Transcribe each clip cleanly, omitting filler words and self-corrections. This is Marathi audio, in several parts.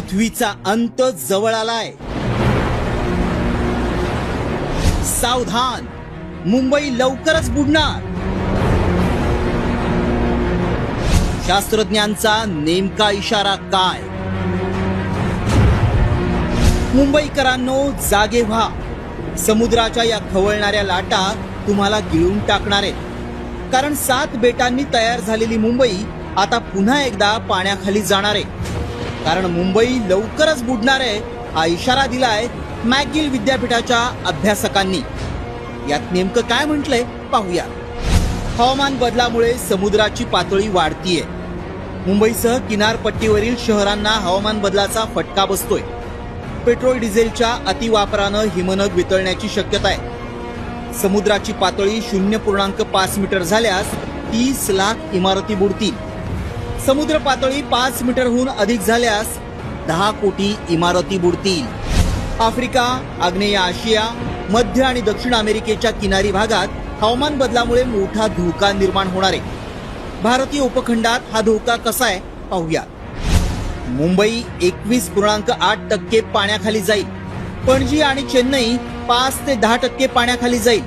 पृथ्वीचा अंत जवळ आलाय. सावधान, मुंबई लवकरच बुडणार. शास्त्रज्ञांचा नेमका इशारा काय? मुंबईकरांनो, जागे व्हा. समुद्राच्या या खवळणाऱ्या लाटा तुम्हाला गिळून टाकणार आहेत. कारण 7 बेटांनी तयार झालेली मुंबई आता पुन्हा एकदा पाण्याखाली जाणार आहे. कारण मुंबई लवकरच बुडणार आहे हा इशारा दिलाय मॅकगिल विद्यापीठाच्या अभ्यासकांनी. यात नेमकं काय म्हटलंय पाहूया. हवामान बदलामुळे समुद्राची पातळी वाढतीये. मुंबईसह किनारपट्टीवरील शहरांना हवामान बदलाचा फटका बसतोय. पेट्रोल डिझेलच्या अतिवापरानं हिमनग वितळण्याची शक्यता आहे. समुद्राची पातळी 0.5 मीटर झाल्यास 30 लाख इमारती बुडतील. समुद्र पातळी 5 मीटरहून अधिक झाल्यास 10 कोटी इमारती बुडतील. आफ्रिका, आग्नेय आशिया, मध्य आणि दक्षिण अमेरिकेच्या किनारी भागात हवामान बदलामुळे मोठा धोका निर्माण होणार आहे. भारतीय उपखंडात हा धोका कसा आहे पाहूया. मुंबई 21.8% पाण्याखाली जाईल. पणजी आणि चेन्नई 5 ते 10% पाण्याखाली जाईल.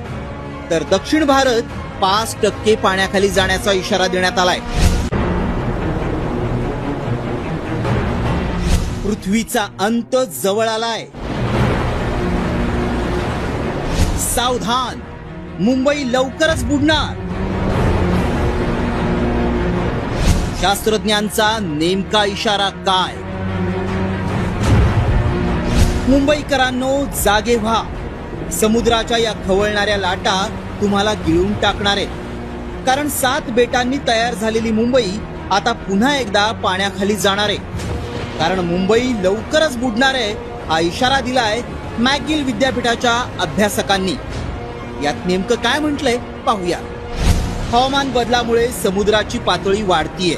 तर दक्षिण भारत 5% पाण्याखाली जाण्याचा इशारा देण्यात आलाय. पृथ्वीचा अंत जवळ आलाय. सावधान, मुंबई लवकरच बुडणार. शास्त्रज्ञांचा नेमका इशारा काय? मुंबईकरांनो, जागे व्हा. समुद्राच्या या खवळणाऱ्या लाटा तुम्हाला गिळून टाकणार आहेत. कारण 7 बेटांनी तयार झालेली मुंबई आता पुन्हा एकदा पाण्याखाली जाणार आहे. कारण मुंबई लवकरच बुडणार आहे हा इशारा दिलाय मॅकगिल विद्यापीठाच्या अभ्यासकांनी. यात नेमकं काय म्हटलंय पाहूया. हवामान बदलामुळे समुद्राची पातळी वाढतीये.